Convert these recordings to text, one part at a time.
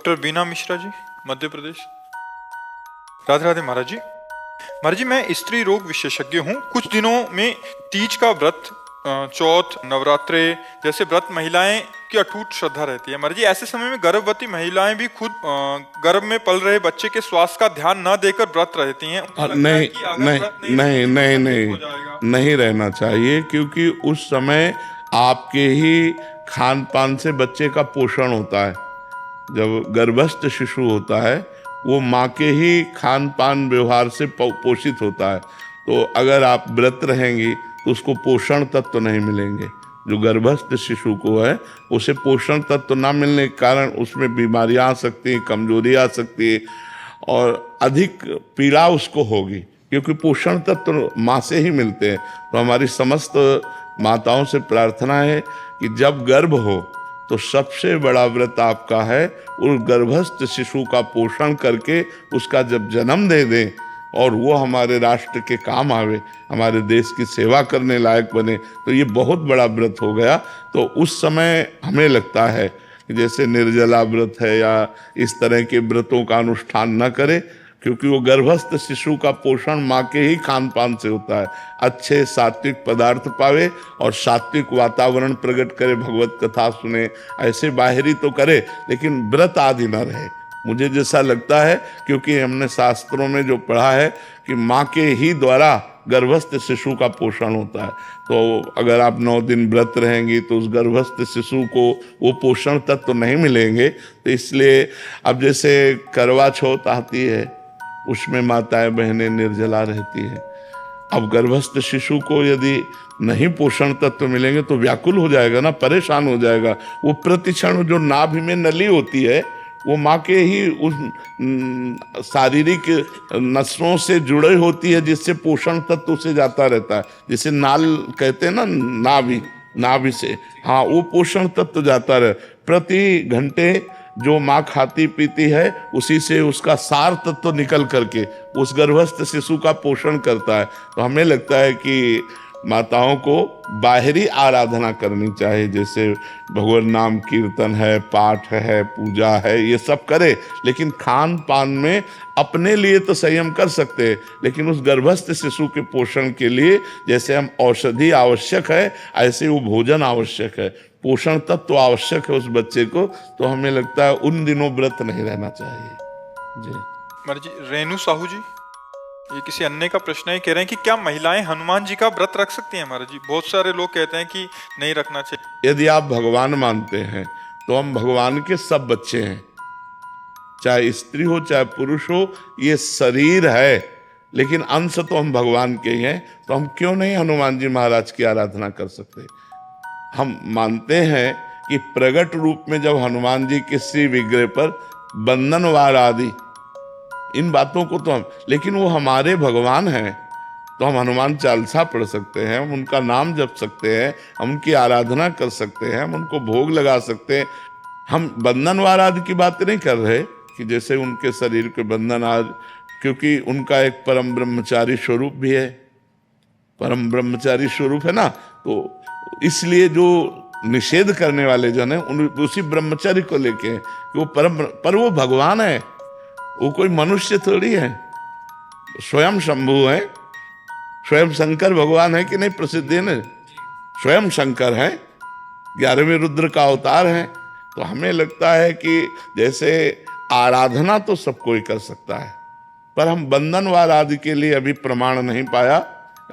Doctor बीना मिश्रा जी, मध्य प्रदेश। राधे राधे महाराज जी। महाराज जी, मैं स्त्री रोग विशेषज्ञ हूँ। कुछ दिनों में तीज का व्रत, चौथ, नवरात्रे जैसे व्रत महिलाएं की अटूट श्रद्धा रहती है। महाराज जी, ऐसे समय में गर्भवती महिलाएं भी खुद गर्भ में पल रहे बच्चे के स्वास्थ्य का ध्यान न देकर व्रत रहती हैं। नहीं नहीं नहीं नहीं नहीं नहीं रहना चाहिए, क्योंकि उस समय आपके ही खान पान से बच्चे का पोषण होता है। जब गर्भस्थ शिशु होता है वो माँ के ही खान पान व्यवहार से पोषित होता है। तो अगर आप व्रत रहेंगी तो उसको पोषण तत्व तो नहीं मिलेंगे। जो गर्भस्थ शिशु को है उसे पोषण तत्व तो ना मिलने के कारण उसमें बीमारियां आ सकती हैं, कमजोरी आ सकती है और अधिक पीड़ा उसको होगी, क्योंकि पोषण तत्व तो माँ से ही मिलते हैं। तो हमारी समस्त माताओं से प्रार्थना है कि जब गर्भ हो तो सबसे बड़ा व्रत आपका है उस गर्भस्थ शिशु का पोषण करके उसका जब जन्म दे दें और वो हमारे राष्ट्र के काम आवे, हमारे देश की सेवा करने लायक बने, तो ये बहुत बड़ा व्रत हो गया। तो उस समय हमें लगता है कि जैसे निर्जला व्रत है या इस तरह के व्रतों का अनुष्ठान न करें, क्योंकि वो गर्भस्थ शिशु का पोषण माँ के ही खान पान से होता है। अच्छे सात्विक पदार्थ पावे और सात्विक वातावरण प्रकट करे, भगवत कथा सुने, ऐसे बाहरी तो करे लेकिन व्रत आदि न रहे। मुझे जैसा लगता है, क्योंकि हमने शास्त्रों में जो पढ़ा है कि माँ के ही द्वारा गर्भस्थ शिशु का पोषण होता है। तो अगर आप 9 दिन व्रत रहेंगी तो उस गर्भस्थ शिशु को वो पोषण तत्व तो नहीं मिलेंगे। तो इसलिए अब जैसे करवा चौथ आती है, उसमें माताएं बहनें निर्जला रहती हैं। अब गर्भस्थ शिशु को यदि नहीं पोषण तत्व मिलेंगे तो व्याकुल हो जाएगा ना, परेशान हो जाएगा। वो प्रतिक्षण जो नाभि में नली होती है वो माँ के ही उस शारीरिक नसों से जुड़े होती है, जिससे पोषण तत्व उसे जाता रहता है। जैसे नाल कहते हैं ना, नाभि से, हाँ, वो पोषण तत्व जाता रहे। प्रति घंटे जो माँ खाती पीती है उसी से उसका सार तत्व निकल करके उस गर्भस्थ शिशु का पोषण करता है। तो हमें लगता है कि माताओं को बाहरी आराधना करनी चाहिए, जैसे भगवान नाम कीर्तन है, पाठ है, पूजा है, ये सब करे, लेकिन खान पान में अपने लिए तो संयम कर सकते हैं, लेकिन उस गर्भस्थ शिशु के पोषण के लिए जैसे हम औषधि आवश्यक है ऐसे वो भोजन आवश्यक है, पोषण तत्व तो आवश्यक है उस बच्चे को। तो हमें लगता है उन दिनों व्रत नहीं रहना चाहिए जी। महाराज जी, रेणु साहू जी, ये किसी अन्य का प्रश्न है। कह रहे हैं कि क्या महिलाएं हनुमान जी का व्रत रख सकती हैं? महाराज जी, बहुत सारे लोग कहते हैं कि नहीं रखना चाहिए। यदि आप भगवान मानते हैं तो हम भगवान के सब बच्चे हैं, चाहे स्त्री हो चाहे पुरुष हो, ये शरीर है लेकिन अंश तो हम भगवान के ही हैं। तो हम क्यों नहीं हनुमान जी महाराज की आराधना कर सकते? हम मानते हैं कि प्रगट रूप में जब हनुमान जी के श्री विग्रह पर बंधन वार आदि इन बातों को तो हम, लेकिन वो हमारे भगवान हैं, तो हम हनुमान चालीसा पढ़ सकते हैं, हम उनका नाम जप सकते हैं, हम उनकी आराधना कर सकते हैं, हम उनको भोग लगा सकते हैं। हम बंधन वार आदि की बात नहीं कर रहे कि जैसे उनके शरीर के बंधन आदि, क्योंकि उनका एक परम ब्रह्मचारी स्वरूप भी है, परम ब्रह्मचारी स्वरूप है ना। तो इसलिए जो निषेध करने वाले जन है उसी ब्रह्मचारी को लेके हैं कि वो परम, पर वो भगवान है, वो कोई मनुष्य थोड़ी है, स्वयं शंभु है, स्वयं शंकर भगवान है कि नहीं, प्रसिद्ध है ना, स्वयं शंकर है, 11वें रुद्र का अवतार है। तो हमें लगता है कि जैसे आराधना तो सब कोई कर सकता है, पर हम बंधन वार आदि के लिए अभी प्रमाण नहीं पाया।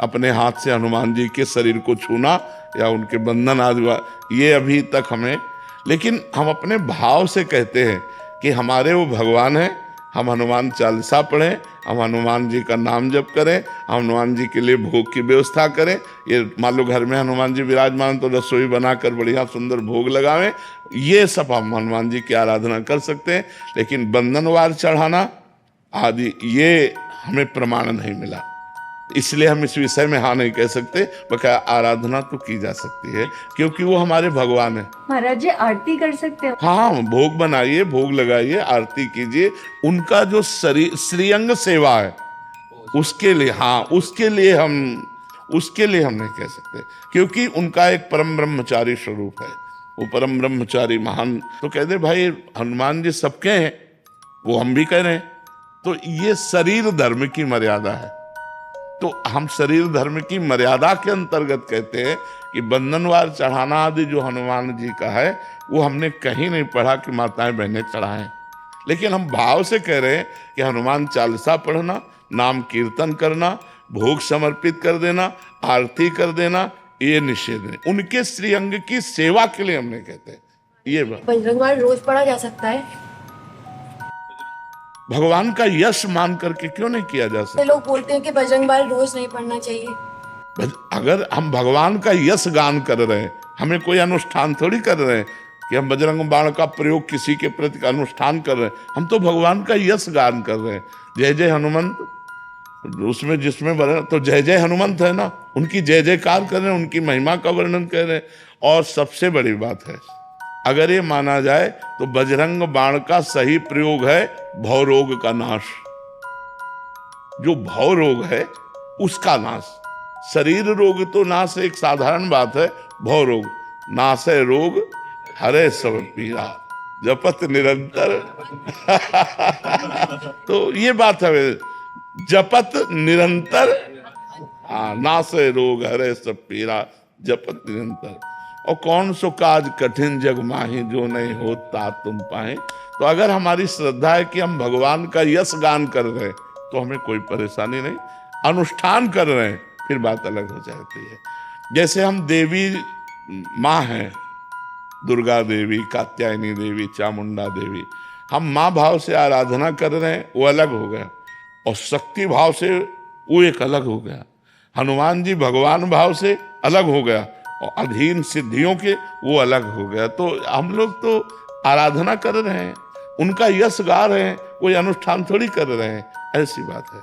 अपने हाथ से हनुमान जी के शरीर को छूना या उनके बंधन आदि, ये अभी तक हमें, लेकिन हम अपने भाव से कहते हैं कि हमारे वो भगवान हैं, हम हनुमान चालीसा पढ़ें, हम हनुमान जी का नाम जप करें, हम हनुमान जी के लिए भोग की व्यवस्था करें। ये मान लो घर में हनुमान जी विराजमान तो रसोई बनाकर बढ़िया सुंदर भोग लगावें, ये सब हम हनुमान जी की आराधना कर सकते हैं। लेकिन बंधनवार चढ़ाना आदि ये हमें प्रमाण नहीं मिला, इसलिए हम इस विषय में हाँ नहीं कह सकते। बकाया आराधना तो की जा सकती है क्योंकि वो हमारे भगवान है। महाराज जी, आरती कर सकते हो? हाँ, भोग बनाइए, भोग लगाइए, आरती कीजिए। उनका जो श्रीअंग सेवा है उसके लिए, हाँ, उसके लिए हम नहीं कह सकते, क्योंकि उनका एक परम ब्रह्मचारी स्वरूप है। वो परम ब्रह्मचारी महान। तो कहते भाई हनुमान जी सबके हैं, वो हम भी कह रहे हैं। तो ये शरीर धर्म की मर्यादा है। तो हम शरीर धर्म की मर्यादा के अंतर्गत कहते हैं कि बंधनवार चढ़ाना आदि जो हनुमान जी का है वो हमने कहीं नहीं पढ़ा कि माताएं बहनें चढ़ाएं। लेकिन हम भाव से कह रहे हैं कि हनुमान चालीसा पढ़ना, नाम कीर्तन करना, भोग समर्पित कर देना, आरती कर देना, ये निषेध है। उनके श्रीअंग की सेवा के लिए हमने कहते हैं ये बात। बजरंगबाण रोज पढ़ा जा सकता है? भगवान का यश मान करके क्यों नहीं किया जा सकता? लोग बोलते हैं कि बजरंगबाण रोज नहीं पढ़ना चाहिए। अगर हम भगवान का यश गान कर रहे हैं, हमें कोई अनुष्ठान थोड़ी कर रहे हैं कि हम बजरंग बाण का प्रयोग किसी के प्रति अनुष्ठान कर रहे हैं। हम तो भगवान का यश गान कर रहे हैं। जय जय हनुमंत, उसमें जिसमें तो जय जय हनुमंत है ना, उनकी जय जयकार कर रहे हैं, उनकी महिमा का वर्णन कर रहे हैं। और सबसे बड़ी बात है, अगर ये माना जाए तो बजरंग बाण का सही प्रयोग है भवरोग का नाश। जो भव रोग है उसका नाश। शरीर रोग तो नाश एक साधारण बात है, भव रोग नाशे रोग हरे सब पीरा जपत निरंतर तो ये बात है, जपत निरंतर, नाशे रोग हरे सब पीरा जपत निरंतर। और कौन सो काज कठिन जग माही जो नहीं होता तुम पाए। तो अगर हमारी श्रद्धा है कि हम भगवान का यश गान कर रहे हैं तो हमें कोई परेशानी नहीं। अनुष्ठान कर रहे हैं फिर बात अलग हो जाती है। जैसे हम देवी माँ हैं, दुर्गा देवी, कात्यायनी देवी, चामुंडा देवी, हम माँ भाव से आराधना कर रहे हैं वो अलग हो गया, और शक्ति भाव से वो एक अलग हो गया। हनुमान जी भगवान भाव से अलग हो गया और अधीन सिद्धियों के वो अलग हो गया। तो हम लोग तो आराधना कर रहे हैं, उनका यश गा रहे हैं, कोई अनुष्ठान थोड़ी कर रहे हैं, ऐसी बात है।